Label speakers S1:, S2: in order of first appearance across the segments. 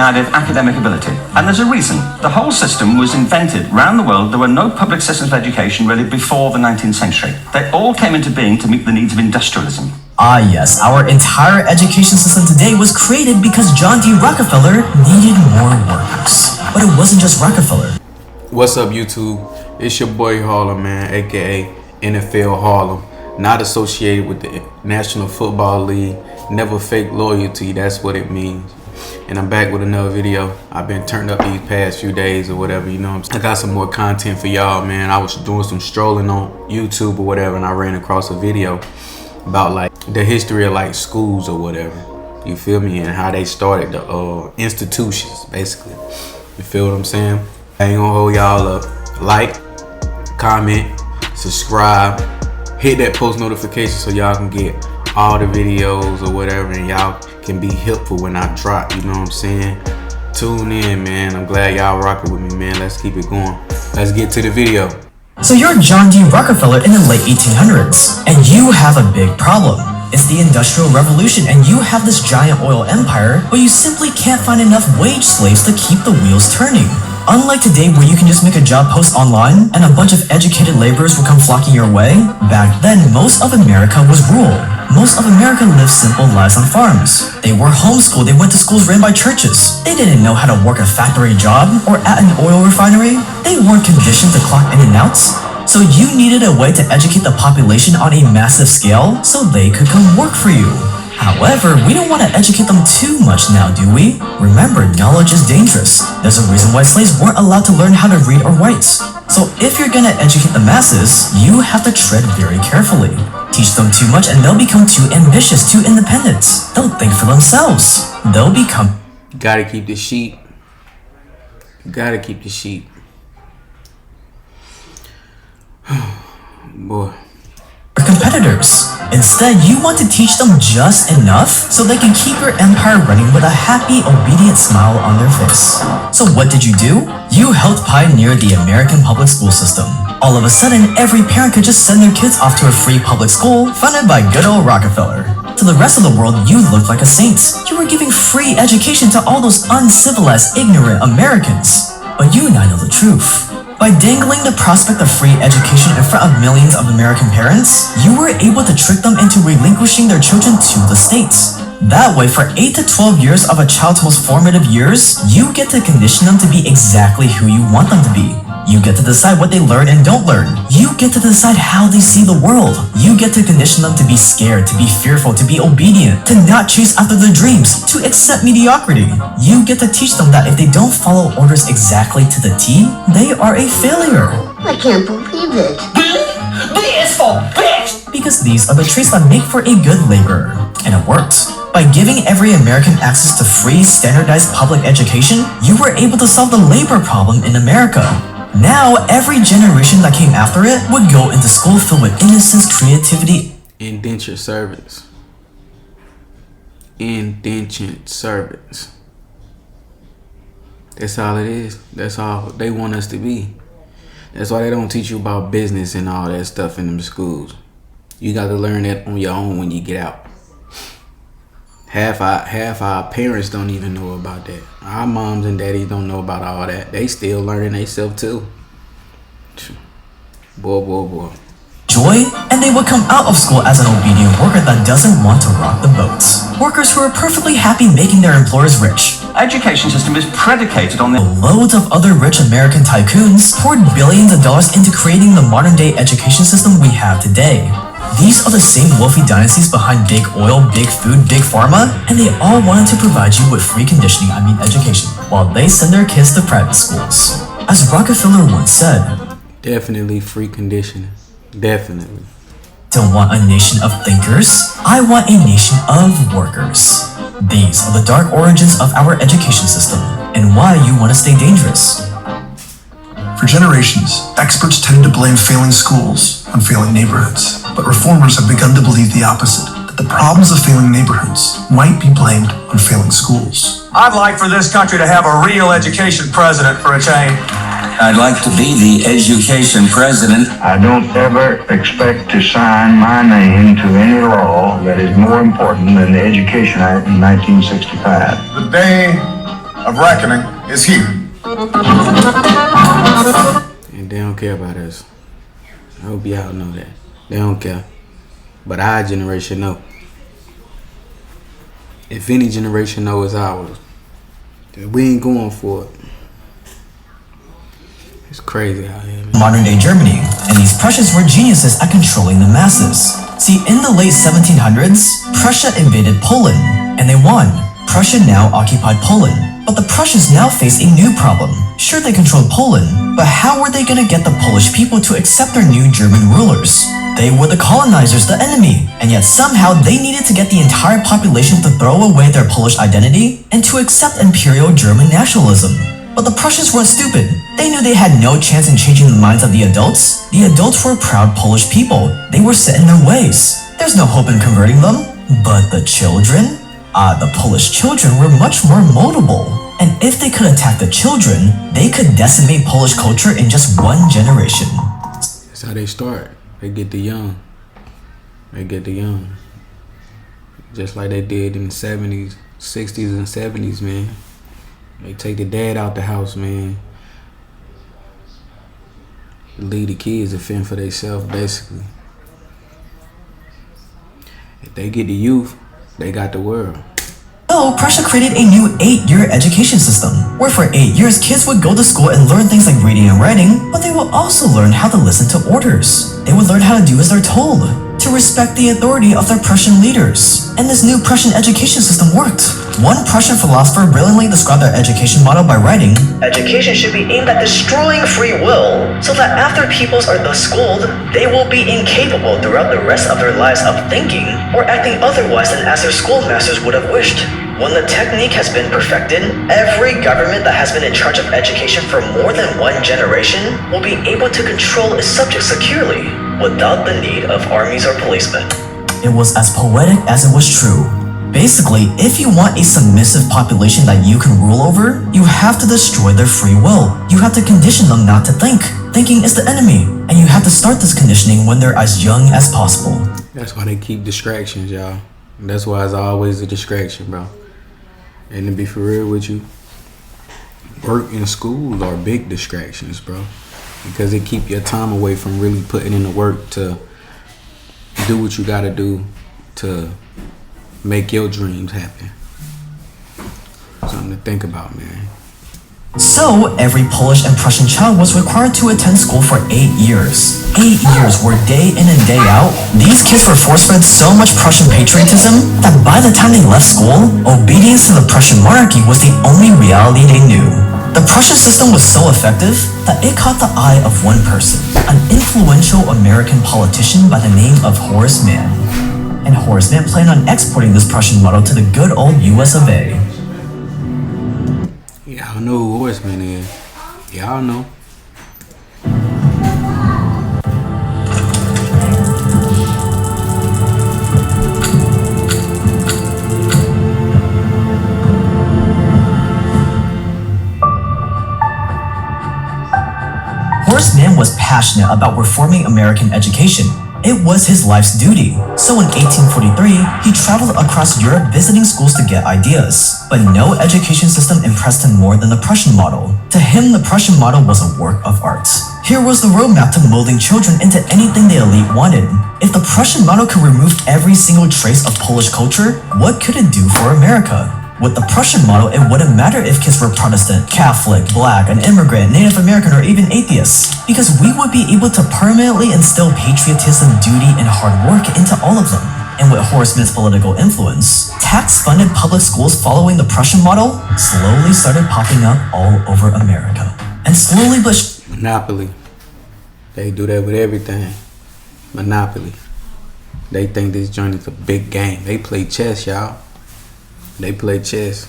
S1: academic ability. And there's a reason. The whole system was invented around the world. There were no public systems of education really before the 19th century. They all came into being to meet the needs of industrialism.
S2: Ah yes, our entire education system today was created because John D. Rockefeller needed more workers. But it wasn't just Rockefeller.
S3: What's up, YouTube? It's your boy Harlem, man, aka NFL Harlem. Not associated with the National Football League. Never fake loyalty, that's what it means. And I'm back with another video. I've been turned up these past few days or whatever, you know. I got some more content for y'all, man. I was doing some strolling on YouTube or whatever, and I ran across a video about like the history of like schools or whatever. You feel me? And how they started the institutions, basically. You feel what I'm saying? I ain't gonna hold y'all up. Like, comment, subscribe, hit that post notification so y'all can get all the videos or whatever, and y'all can be helpful when I drop, you know what I'm saying? Tune in, man. I'm glad y'all rocking with me, man. Let's keep it going. Let's get to the video.
S2: So you're John D. Rockefeller in the late 1800s, and you have a big problem. It's the Industrial Revolution, and you have this giant oil empire, but you simply can't find enough wage slaves to keep the wheels turning. Unlike today where you can just make a job post online and a bunch of educated laborers will come flocking your way, back then most of America was rural. Most of America lived simple lives on farms. They were homeschooled, they went to schools ran by churches. They didn't know how to work a factory job or at an oil refinery. They weren't conditioned to clock in and out. So you needed a way to educate the population on a massive scale so they could come work for you. However, we don't want to educate them too much now, do we? Remember, knowledge is dangerous. There's a reason why slaves weren't allowed to learn how to read or write. So if you're gonna educate the masses, you have to tread very carefully. Teach them too much and they'll become too ambitious, too independent. They'll think for themselves. They'll become...
S3: Gotta keep the sheep. Gotta keep the sheep. Boy.
S2: competitors. Instead, you want to teach them just enough so they can keep your empire running with a happy, obedient smile on their face. So what did you do? You helped pioneer the American public school system. All of a sudden, every parent could just send their kids off to a free public school funded by good old Rockefeller. To the rest of the world, you looked like a saint. You were giving free education to all those uncivilized, ignorant Americans. But you and I know the truth. By dangling the prospect of free education in front of millions of American parents, you were able to trick them into relinquishing their children to the states. That way, for 8 to 12 years of a child's most formative years, you get to condition them to be exactly who you want them to be. You get to decide what they learn and don't learn. You get to decide how they see the world. You get to condition them to be scared, to be fearful, to be obedient, to not chase after their dreams, to accept mediocrity. You get to teach them that if they don't follow orders exactly to the T, they are a failure.
S4: I can't believe it.
S2: B is for bitch! Because these are the traits that make for a good laborer. And it worked. By giving every American access to free, standardized public education, you were able to solve the labor problem in America. Now, every generation that came after it would go into school filled with innocence, creativity,
S3: indentured servants. Indentured servants. That's all it is. That's all they want us to be. That's why they don't teach you about business and all that stuff in them schools. You got to learn that on your own when you get out. Half our parents don't even know about that. Our moms and daddies don't know about all that. They still learning themselves too. Boy.
S2: Joy, and they would come out of school as an obedient worker that doesn't want to rock the boat. Workers who are perfectly happy making their employers rich.
S1: Education system is predicated on the
S2: Loads of other rich American tycoons poured billions of dollars into creating the modern day education system we have today. These are the same wealthy dynasties behind big oil, big food, big pharma, and they all wanted to provide you with free conditioning, education, while they send their kids to private schools. As Rockefeller once said,
S3: definitely free conditioning. Definitely.
S2: Don't want a nation of thinkers, I want a nation of workers. These are the dark origins of our education system, and why you want to stay dangerous.
S5: For generations, experts tended to blame failing schools on failing neighborhoods, but reformers have begun to believe the opposite, that the problems of failing neighborhoods might be blamed on failing schools.
S6: I'd like for this country to have a real education president for a change.
S7: I'd like to be the education president.
S8: I don't ever expect to sign my name to any law that is more important than the Education Act in 1965.
S6: The day
S9: of reckoning is here.
S3: And they don't care about us. I hope y'all know that. They don't care. But our generation know. If any generation know, it's ours. We ain't going for it. It's crazy out here, man.
S2: Modern day Germany, and these Prussians were geniuses at controlling the masses. See, in the late 1700s, Prussia invaded Poland, and they won. Prussia now occupied Poland, but the Prussians now face a new problem. Sure, they controlled Poland, but how were they gonna get the Polish people to accept their new German rulers? They were the colonizers, the enemy, and yet somehow they needed to get the entire population to throw away their Polish identity and to accept imperial German nationalism. But the Prussians weren't stupid. They knew they had no chance in changing the minds of the adults. The adults were proud Polish people. They were set in their ways. There's no hope in converting them. But the children? The Polish children were much more moldable. And if they could attack the children, they could decimate Polish culture in just one generation.
S3: That's how they start. They get the young. They get the young. Just like they did in the 70s, 60s, and 70s, man. They take the dad out the house, man. Leave the kids to fend for themselves, basically. If they get the youth, they got the world.
S2: So, Prussia created a new 8-year education system, where for 8 years kids would go to school and learn things like reading and writing, but they will also learn how to listen to orders. They would learn how to do as they're told, to respect the authority of their Prussian leaders. And this new Prussian education system worked. One Prussian philosopher brilliantly described their education model by writing, "Education should be aimed at destroying free will, so that after peoples are thus schooled, they will be incapable throughout the rest of their lives of thinking or acting otherwise than as their schoolmasters would have wished. When the technique has been perfected, every government that has been in charge of education for more than one generation will be able to control its subjects securely, without the need of armies or policemen." It was as poetic as it was true. Basically, if you want a submissive population that you can rule over, you have to destroy their free will. You have to condition them not to think. Thinking is the enemy, and you have to start this conditioning when they're as young as possible.
S3: That's why they keep distractions, y'all. That's why it's always a distraction, bro. And to be for real with you, work and school are big distractions, bro. Because they keep your time away from really putting in the work to do what you gotta do to make your dreams happen. Something to think about, man.
S2: So, every Polish and Prussian child was required to attend school for 8 years. 8 years where day in and day out, these kids were force-fed so much Prussian patriotism that by the time they left school, obedience to the Prussian monarchy was the only reality they knew. The Prussian system was so effective that it caught the eye of one person, an influential American politician by the name of Horace Mann. And Horace Mann planned on exporting this Prussian model to the good old US of A.
S3: Y'all know who Horseman is. Y'all know.
S2: Horace Mann was passionate about reforming American education. It was his life's duty. So in 1843, he traveled across Europe visiting schools to get ideas. But no education system impressed him more than the Prussian model. To him, the Prussian model was a work of art. Here was the roadmap to molding children into anything the elite wanted. If the Prussian model could remove every single trace of Polish culture, what could it do for America? With the Prussian model, it wouldn't matter if kids were Protestant, Catholic, Black, an immigrant, Native American, or even atheists, because we would be able to permanently instill patriotism, duty, and hard work into all of them. And with Horace Mann's political influence, tax-funded public schools following the Prussian model slowly started popping up all over America. And slowly but
S3: Monopoly. They do that with everything. Monopoly. They think this joint is a big game. They play chess, y'all. They play chess.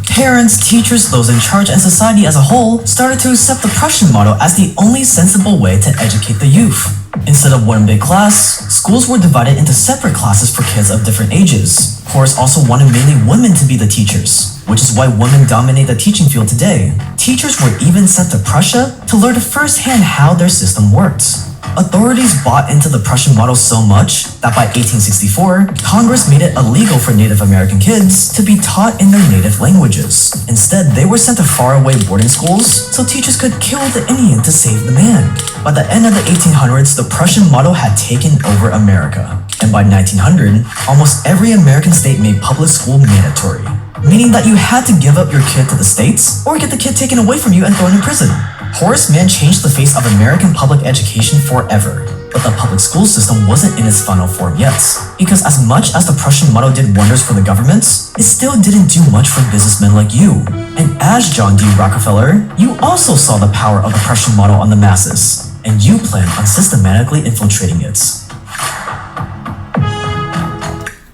S2: Parents, teachers, those in charge, and society as a whole started to accept the Prussian model as the only sensible way to educate the youth. Instead of one big class, schools were divided into separate classes for kids of different ages. Horace also wanted mainly women to be the teachers, which is why women dominate the teaching field today. Teachers were even sent to Prussia to learn firsthand how their system worked. Authorities bought into the Prussian model so much that by 1864, Congress made it illegal for Native American kids to be taught in their native languages. Instead, they were sent to faraway boarding schools so teachers could kill the Indian to save the man. By the end of the 1800s, the Prussian model had taken over America. And by 1900, almost every American state made public school mandatory, meaning that you had to give up your kid to the states or get the kid taken away from you and thrown in prison. Horace Mann changed the face of American public education forever, but the public school system wasn't in its final form yet, because as much as the Prussian model did wonders for the governments, it still didn't do much for businessmen like you. And as John D. Rockefeller, you also saw the power of the Prussian model on the masses, and you planned on systematically infiltrating it.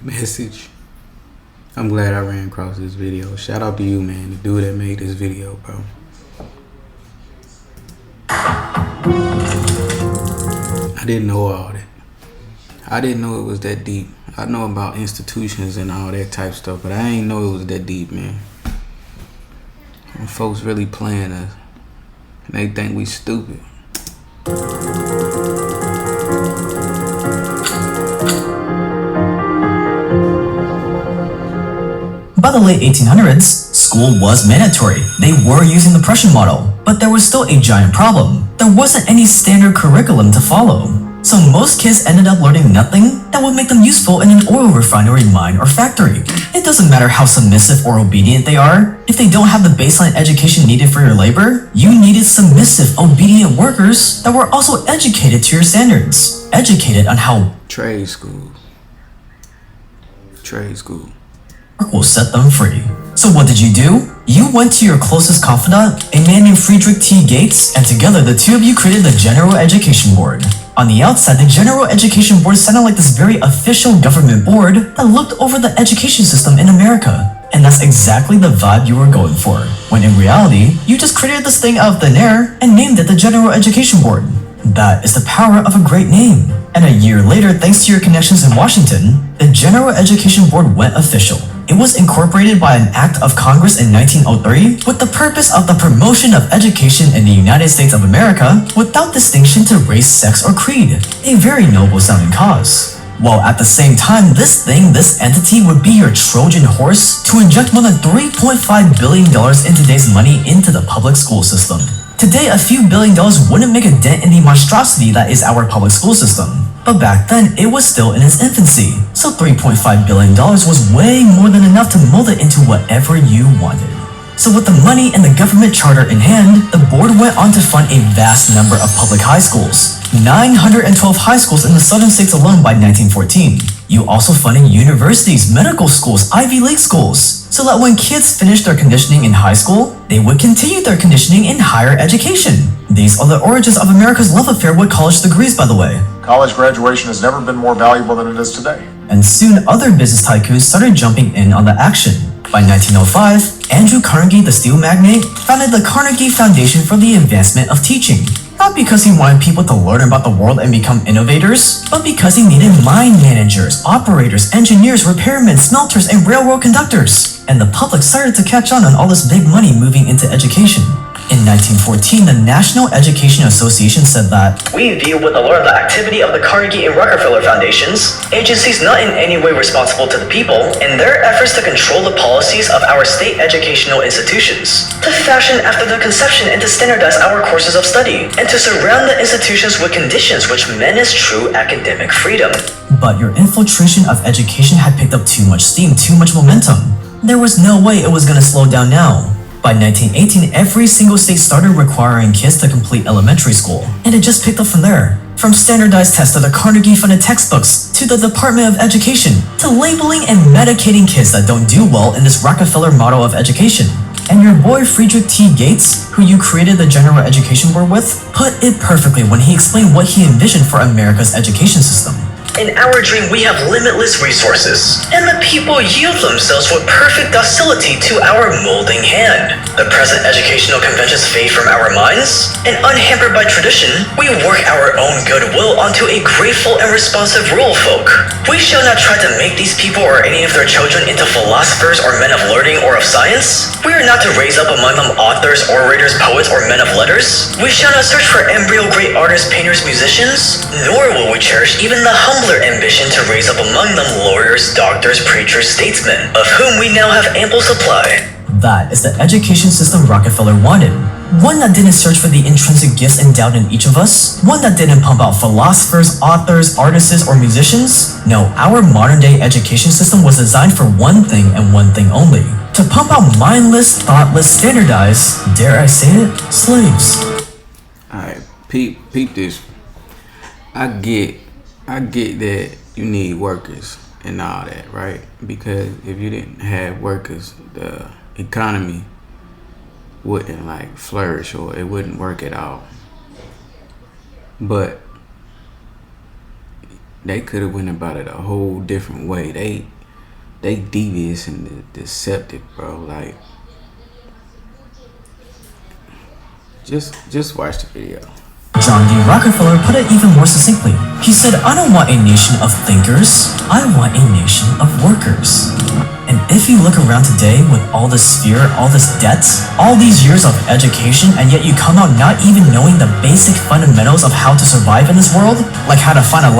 S3: Message. I'm glad I ran across this video. Shout out to you, man, the dude that made this video, bro. I didn't know all that. I didn't know it was that deep. I know about institutions and all that type stuff, but I ain't know it was that deep, man. When folks really playing us, and they think we stupid.
S2: By the late 1800s, school was mandatory. They were using the Prussian model, but there was still a giant problem. There wasn't any standard curriculum to follow. So most kids ended up learning nothing that would make them useful in an oil refinery, mine, or factory. It doesn't matter how submissive or obedient they are. If they don't have the baseline education needed for your labor, you needed submissive, obedient workers that were also educated to your standards. Educated on how
S3: Trade school.
S2: will set them free. So what did you do? You went to your closest confidant, a man named Friedrich T. Gates, and together the two of you created the General Education Board. On the outside, the General Education Board sounded like this very official government board that looked over the education system in America. And that's exactly the vibe you were going for, when in reality, you just created this thing out of thin air and named it the General Education Board. That is the power of a great name. And a year later, thanks to your connections in Washington, the General Education Board went official. It was incorporated by an act of Congress in 1903 with the purpose of the promotion of education in the United States of America without distinction to race, sex, or creed. A very noble sounding cause. While at the same time, this entity would be your Trojan horse to inject more than $3.5 billion in today's money into the public school system. Today, a few $billion wouldn't make a dent in the monstrosity that is our public school system. But back then, it was still in its infancy, so $3.5 billion was way more than enough to mold it into whatever you wanted. So with the money and the government charter in hand, the board went on to fund a vast number of public high schools. 912 high schools in the southern states alone by 1914. You also funded universities, medical schools, Ivy League schools, so that when kids finished their conditioning in high school, they would continue their conditioning in higher education. These are the origins of America's love affair with college degrees, by the way.
S9: College graduation has never been more valuable than it is today.
S2: And soon other business tycoons started jumping in on the action. By 1905, Andrew Carnegie, the steel magnate, founded the Carnegie Foundation for the Advancement of Teaching. Not because he wanted people to learn about the world and become innovators, but because he needed mine managers, operators, engineers, repairmen, smelters, and railroad conductors. And the public started to catch on all this big money moving into education. In 1914, the National Education Association said that, "We view with alarm the activity of the Carnegie and Rockefeller Foundations, agencies not in any way responsible to the people, in their efforts to control the policies of our state educational institutions, to fashion after their conception and to standardize our courses of study, and to surround the institutions with conditions which menace true academic freedom." But your infiltration of education had picked up too much steam, too much momentum. There was no way it was going to slow down now. By 1918, every single state started requiring kids to complete elementary school, and it just picked up from there. From standardized tests to the Carnegie-funded textbooks, to the Department of Education, to labeling and medicating kids that don't do well in this Rockefeller model of education. And your boy Friedrich T. Gates, who you created the General Education Board with, put it perfectly when he explained what he envisioned for America's education system. In our dream, we have limitless resources, and the people yield themselves with perfect docility to our molding hand. The present educational conventions fade from our minds, and unhampered by tradition, we work our own goodwill onto a grateful and responsive rural folk. We shall not try to make these people or any of their children into philosophers or men of learning or of science. We are not to raise up among them authors, orators, poets, or men of letters. We shall not search for embryo great artists, painters, musicians, nor will we cherish even the humbler ambition to raise up among them lawyers, doctors, preachers, statesmen, of whom we now have ample supply. That is the education system Rockefeller wanted. One that didn't search for the intrinsic gifts endowed in each of us. One that didn't pump out philosophers, authors, artists, or musicians. No, our modern-day education system was designed for one thing and one thing only. To pump out mindless, thoughtless, standardized, dare I say it, slaves.
S3: Alright, peep this. I get that you need workers and all that, right? Because if you didn't have workers, the economy wouldn't like flourish, or it wouldn't work at all. But they could have went about it a whole different way. They devious and deceptive, bro. Like, just watch the video.
S2: John D. Rockefeller put it even more succinctly. He said, I don't want a nation of thinkers, I want a nation of workers. And if you look around today with all this fear, all this debt, all these years of education, and yet you come out not even knowing the basic fundamentals of how to survive in this world, like how to find a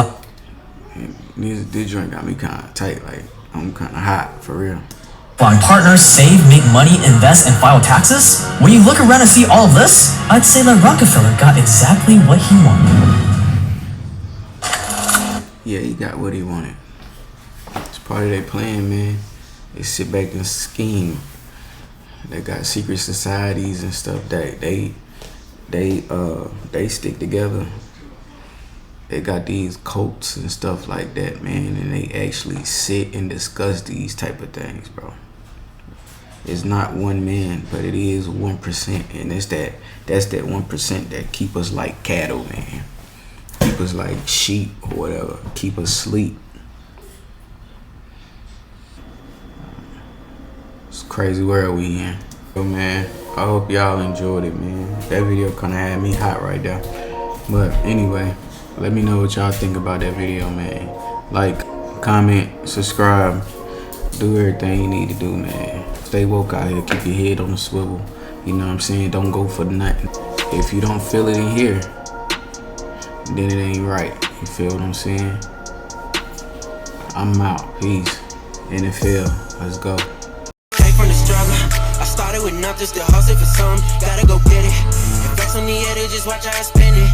S3: This drink got me kind of tight, like I'm kind of hot, for real.
S2: Find partners, save, make money, invest, and file taxes? When you look around and see all of this, I'd say that Rockefeller got exactly what he wanted.
S3: Yeah, he got what he wanted. It's part of their plan, man. They sit back and scheme. They got secret societies and stuff that they stick together. They got these cults and stuff like that, man, and they actually sit and discuss these type of things, bro. It's not one man, but it is 1%, and that's that 1% that keep us like cattle, man. Keep us like sheep or whatever. Keep us asleep. It's a crazy world we in. So, man, I hope y'all enjoyed it, man. That video kind of had me hot right there. But anyway, let me know what y'all think about that video, man. Like, comment, subscribe, do everything you need to do, man. Stay woke out here, keep your head on the swivel. You know what I'm saying? Don't go for nothing. If you don't feel it in here, then it ain't right. You feel what I'm saying? I'm out. Peace. NFL, let's go.
S10: Came from the struggle. I started with nothing, still hustling for some. Gotta go get it. Invest on the edge, just watch how I spend it.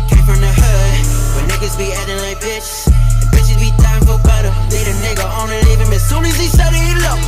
S10: Came from the hood, where niggas be acting like bitches, and bitches be dying for butter. Lead a nigga on and leave him as soon as he said it, he low.